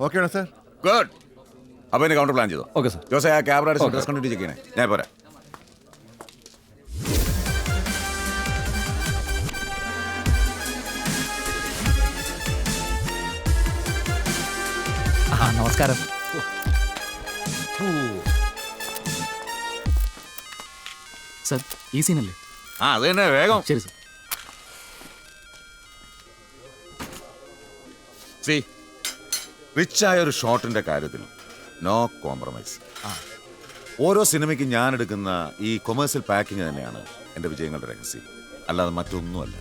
ഓക്കെയാണോ sir? Good. അപ്പോൾ ഇനി counter plan ചെയ്തോ? Okay sir. ജോസേ, ആ ക്യാമറ ഡ്രസ് കണ്ടിട്ട് ചെക്ക് ചെയ്യണേ. ഞാൻ പോരാ. നമസ്കാരം. സർ, ഈ സീനല്ലേ? അത് തന്നെ, വേഗം. ശരി സർ. സി, റിച്ചായ ഒരു ഷോട്ടിന്റെ കാര്യത്തിൽ നോ കോംപ്രമൈസ്. ഓരോ സിനിമയ്ക്ക് ഞാൻ എടുക്കുന്ന ഈ കൊമേഴ്സ്യൽ പാക്കിങ് തന്നെയാണ് എൻ്റെ വിജയങ്ങളുടെ രഹസ്യം, അല്ലാതെ മറ്റൊന്നുമല്ല.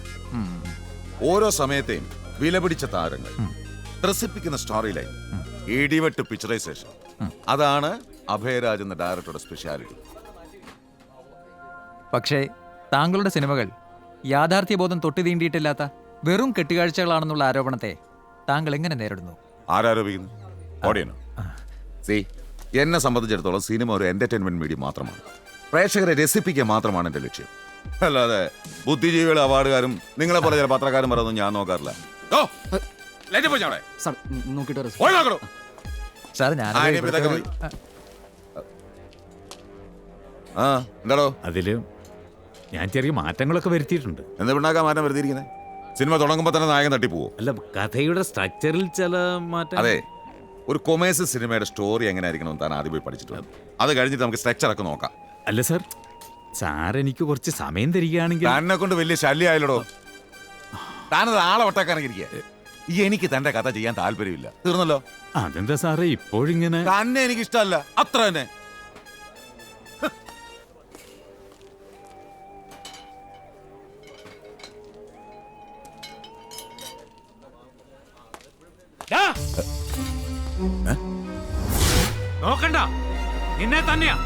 ഓരോ സമയത്തെയും വിലപിടിച്ച താരങ്ങൾ, ത്രസിപ്പിക്കുന്ന സ്റ്റോറി ലൈൻ, ഇടിവെട്ട് പിക്ചറൈസേഷൻ, അതാണ് അഭയരാജ് എന്ന ഡയറക്ടറുടെ സ്പെഷ്യാലിറ്റി. പക്ഷേ താങ്കളുടെ സിനിമകൾ യാഥാർത്ഥ്യബോധം തൊട്ടു തീണ്ടിയിട്ടില്ലാത്ത വെറും കെട്ടുകാഴ്ചകളാണെന്നുള്ള ആരോപണത്തെ താങ്കൾ എങ്ങനെ നേരിടുന്നു? ആരാരോപിക്കുന്നു? ഓഡിയനോ? സി, എന്നെ സംബന്ധിച്ചിടത്തോളം സിനിമ ഒരു എന്റർടൈൻമെന്റ് മീഡിയം മാത്രമാണ്. പ്രേക്ഷകരെ രസിപ്പിക്കുക മാത്രമാണ് എൻ്റെ ലക്ഷ്യം. അല്ലാതെ ബുദ്ധിജീവികളെ അവാർഡുകാരും നിങ്ങളെ പോലെ ചില പത്രക്കാരും പറയുന്നത് ഞാൻ നോക്കാറില്ല. എന്താടോ? അതില് ഞാൻ ചെറിയ മാറ്റങ്ങളൊക്കെ വരുത്തിയിട്ടുണ്ട്. എന്താ പിണ്ണാക്കാൻ മാറ്റം വരുത്തിയിരിക്കുന്നത്? സിനിമ തുടങ്ങുമ്പോൾ തന്നെ നായകൻ തട്ടിപ്പോവോ? അല്ല, കഥയുടെ സ്ട്രക്ചറിൽ ചില മാറ്റം. അതെ, ഒരു കൊമേഴ്സ്യൽ സിനിമയുടെ സ്റ്റോറി എങ്ങനെ ആയിരിക്കണം താൻ ആദ്യം പോയി പഠിച്ചിട്ടുണ്ട്. അത് കഴിഞ്ഞിട്ട് നമുക്ക് സ്ട്രക്ചറൊക്കെ നോക്കാം. അല്ല സാർ, സാർ എനിക്ക് കുറച്ച് സമയം തരികയാണെങ്കിൽ. തന്നെ കൊണ്ട് വലിയ ശല്യമായല്ലോ. താനത് ആളെ ഒട്ടാക്കാനൊക്കെ ഇരിക്കുക. എനിക്ക് തന്റെ കഥ ചെയ്യാൻ താല്പര്യമില്ല. തീർന്നല്ലോ. അതെന്താ സാറേ ഇപ്പോഴിങ്ങനെ? തന്നെ എനിക്ക് ഇഷ്ടമല്ല, അത്ര തന്നെ. നോക്കണ്ട, നിന്നെ തന്നെയാ.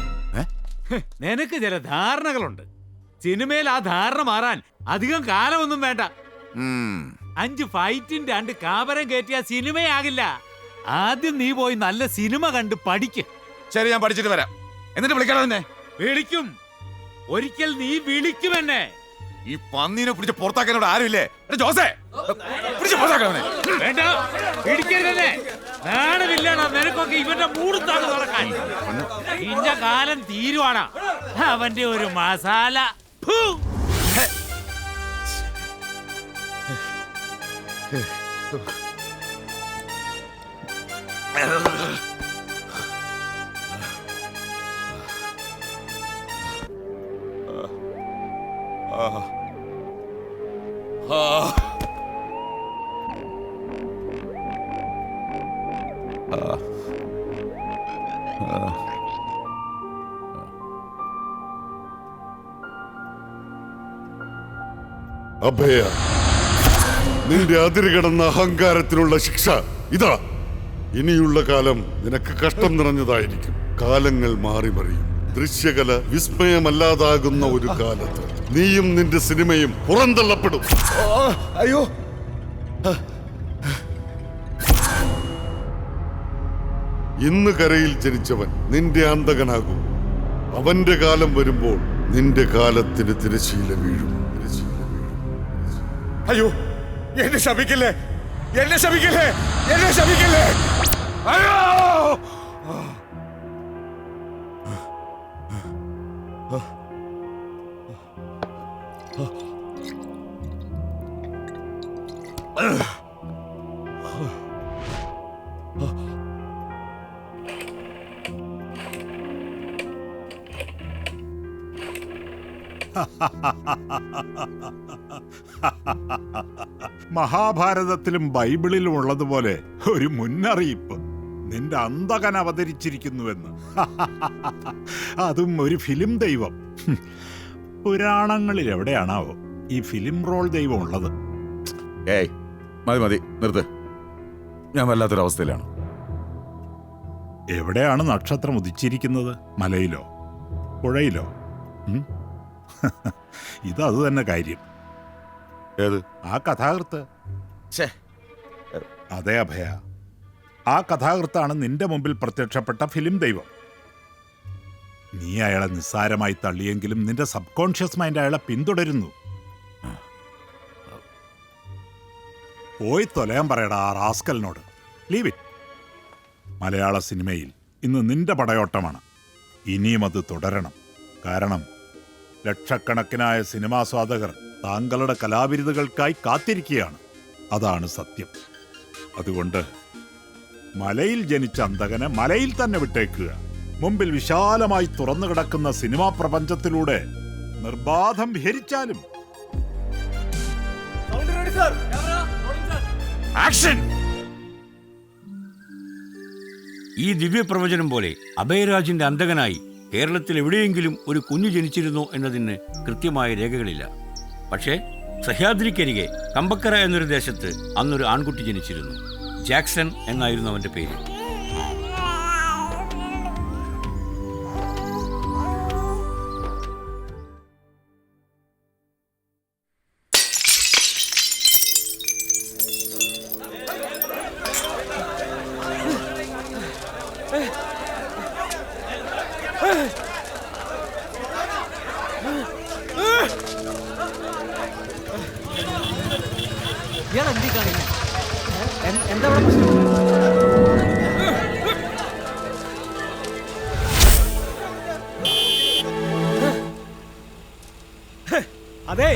നിനക്ക് ചില ധാരണകളുണ്ട്. സിനിമയിൽ ആ ധാരണ മാറാൻ അധികം കാലമൊന്നും വേണ്ട. 5 ഫൈറ്റും 2 കാബരം കയറ്റിയ സിനിമയാകില്ല. ആദ്യം നീ പോയി നല്ല സിനിമ കണ്ട് പഠിക്ക്. ശരി, ഞാൻ പഠിച്ചിട്ട് വരാം. എന്നിട്ട് വിളിക്കണം എന്നെ. വിളിക്കും, ഒരിക്കൽ നീ വിളിക്കും എന്നെ. ഈ പന്നീനെ പിടിച്ച് പുറത്താക്കാനോട് ആരുമില്ലേ? ജോസേ, വേണ്ട, പിടിക്കരുതേ. നാണമില്ലടാ നിനക്കൊക്കെ ഇവന്റെ മൂടുത്താണ് നടക്കാൻ. ഇന്ന കാലം തീരുവാണ് അവന്റെ ഒരു മസാല. അഭയ, നിന്റെ അതിരുകടന്ന അഹങ്കാരത്തിനുള്ള ശിക്ഷ ഇതാ. ഇനിയുള്ള കാലം നിനക്ക് കഷ്ടം നിറഞ്ഞതായിരിക്കും. കാലങ്ങൾ മാറി മറിയും. ദൃശ്യകല വിസ്മയമല്ലാതാകുന്ന ഒരു കാലത്ത് നീയും നിന്റെ സിനിമയും പുറന്തള്ളപ്പെടും. അയ്യോ, ഇന്ന് കരയിൽ ജനിച്ചവൻ നിന്റെ അന്തകനാകും. അവന്റെ കാലം വരുമ്പോൾ നിന്റെ കാലത്തിന് തിരശീല വീഴും. അയ്യോ, എന്നെ ശപിക്കില്ലേ, എന്നെ ശപിക്കില്ലേ, എന്നെ ശപിക്കില്ലേ. അയ്യോ, മഹാഭാരതത്തിലും ബൈബിളിലും ഉള്ളതുപോലെ ഒരു മുന്നറിയിപ്പ് നിന്റെ അന്തകൻ അവതരിച്ചിരിക്കുന്നുവെന്ന്. അതും ഒരു ഫിലിം ദൈവം. പുരാണങ്ങളിൽ എവിടെയാണാവോ ഈ ഫിലിം റോൾ ദൈവം ഉള്ളത്? ഏയ്, മതി മതി, നിർത്ത്. ഞാൻ വല്ലാത്തൊരവസ്ഥയിലാണ്. എവിടെയാണ് നക്ഷത്രം ഉദിച്ചിരിക്കുന്നത്? മലയിലോ പുഴയിലോ? ഇതത് തന്നെ കാര്യം. ഏത്? ആ കഥാകൃത്ത്. അതെ അഭയ, ആ കഥാകൃത്താണ് നിന്റെ മുമ്പിൽ പ്രത്യക്ഷപ്പെട്ട ഫിലിം ദൈവം. നീ അയാളെ നിസ്സാരമായി തള്ളിയെങ്കിലും നിന്റെ സബ് കോൺഷ്യസ് മൈൻഡ് അയാളെ പിന്തുടരുന്നു. പോയി തൊലയാൻ പറയടാ ആ റാസ്കലിനോട്. Leave it. മലയാള സിനിമയിൽ ഇന്ന് നിന്റെ പടയോട്ടമാണ്. ഇനിയും അത് തുടരണം. കാരണം ലക്ഷക്കണക്കിനായ സിനിമാസ്വാദകർ താങ്കളുടെ കലാവിരുതുകൾക്കായി കാത്തിരിക്കുകയാണ്. അതാണ് സത്യം. അതുകൊണ്ട് മലയിൽ ജനിച്ച അന്തകനെ മലയിൽ തന്നെ വിട്ടേക്കുക. മുമ്പിൽ വിശാലമായി തുറന്നു കിടക്കുന്ന സിനിമാ പ്രപഞ്ചത്തിലൂടെ നിർബാധം വിഹരിച്ചാലും. ആക്ഷൻ! ഈ ദിവ്യപ്രവചനം പോലെ അഭയരാജിന്റെ അന്തകനായി കേരളത്തിൽ എവിടെയെങ്കിലും ഒരു കുഞ്ഞു ജനിച്ചിരുന്നോ എന്നതിന് കൃത്യമായ രേഖകളില്ല. പക്ഷേ സഹ്യാദ്രിക്കരികെ കമ്പക്കര എന്നൊരു ദേശത്ത് അന്നൊരു ആൺകുട്ടി ജനിച്ചിരുന്നു. ജാക്സൺ എന്നായിരുന്നു അവന്റെ പേര്. ഇയാൾ എന്തി കാണിക്കുന്നത്? എന്താ ഇവിടെ പ്രശ്നം? അതെ,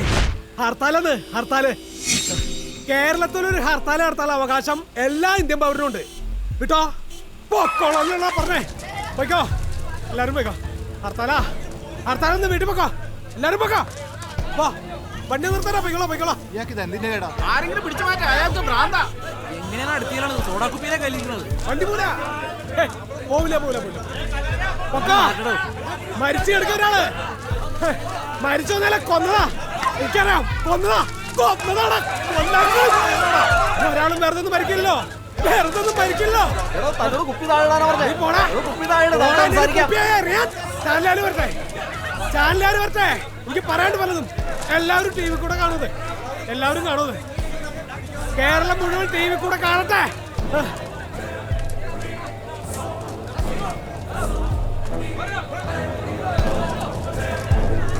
ഹർത്താലാണ് ഹർത്താല്. കേരളത്തിലൊരു ഹർത്താൽ നടത്താൻ അവകാശം എല്ലാ ഇന്ത്യൻ പൗരനും ഉണ്ട്. വിട്ടോ പൊക്കോളാ പറഞ്ഞേ. പോയിക്കോ, എല്ലാരും പോയിക്കോ. ഹർത്താലാ, ഹർത്താലൊന്ന് വീട്ടിൽ പോക്കോ. എല്ലാരും പോക്കോ. പോ, വണ്ടി നിർത്താനാ. പോയിക്കോളാം പോയിക്കോളാം. ആരെങ്കിലും പിടിച്ചു മാറ്റാ. അയാൾക്ക് ഭ്രാന്താ. എങ്ങനെയാണ് അടുത്തിയാണ് സോഡാ കുപ്പിയിലെ കല്ലിക്കുന്നത്? വണ്ടി പോല പോവില്ല പോവില്ല പോവില്ല. പൊക്കോ. മരിച്ചു കിടക്കുക ഒരാള്. മരിച്ചോന്നല്ല, കൊന്നതാ. എനിക്കറിയാം, കൊന്നതാ. കൊന്നതാണ്. ഒരാളും വെറുതെ ഒന്നും മരിക്കില്ലല്ലോ. വെറുതെ ഒന്നും മരിക്കില്ലല്ലോ. ചാനലുകാർ വരട്ടെ, ചാനലുകാർ വരട്ടെ. എനിക്ക് പറയാണ്ട് പലതും. എല്ലാവരും ടി വി കൂടെ കാണുന്നത്, എല്ലാവരും കാണുന്നത്. കേരളം മുഴുവൻ ടി വി കൂടെ കാണട്ടെ.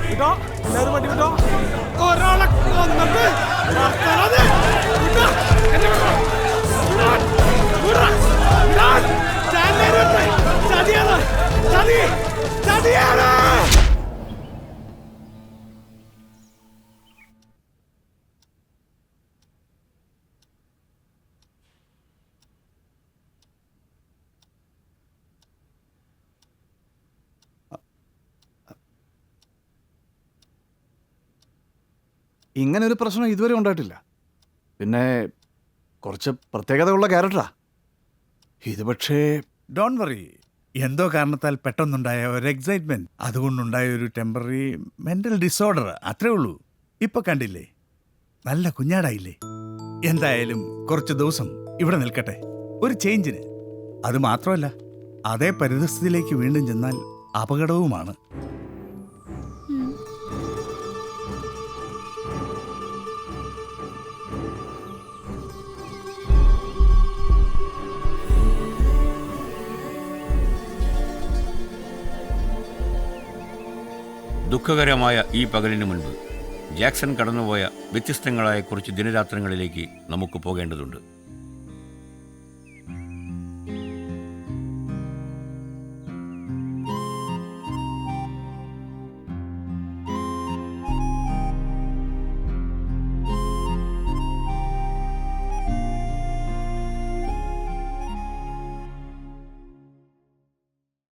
വിട്ടോ, എല്ലാവരും വണ്ടി വിട്ടോ. ഒരാളെ കൊന്നിട്ട് ചതിയാണ്, ചതി, ചതിയാണ്. ഇങ്ങനൊരു പ്രശ്നം ഇതുവരെ ഉണ്ടായിട്ടില്ല. പിന്നെ കുറച്ച് പ്രത്യേകതയുള്ള ക്യാരക്ടറാ ഇത്. പക്ഷേ ഡോണ്ട് വറി, എന്തോ കാരണത്താൽ പെട്ടെന്നുണ്ടായ ഒരു എക്സൈറ്റ്മെന്റ്, അതുകൊണ്ടുണ്ടായ ഒരു ടെമ്പററി മെന്റൽ ഡിസോർഡർ, അത്രേ ഉള്ളൂ. ഇപ്പൊ കണ്ടില്ലേ, നല്ല കുഞ്ഞാടായില്ലേ. എന്തായാലും കുറച്ച് ദിവസം ഇവിടെ നിൽക്കട്ടെ, ഒരു ചേഞ്ചിന്. അത് മാത്രമല്ല, അതേ പരിതസ്ഥിതിയിലേക്ക് വീണ്ടും ചെന്നാൽ അപകടവുമാണ്. ദുഃഖകരമായ ഈ പകലിന് മുൻപ് ജാക്സൺ കടന്നുപോയ വ്യത്യസ്തങ്ങളായ കുറച്ച് ദിനരാത്രങ്ങളിലേക്ക് നമുക്ക് പോകേണ്ടതുണ്ട്.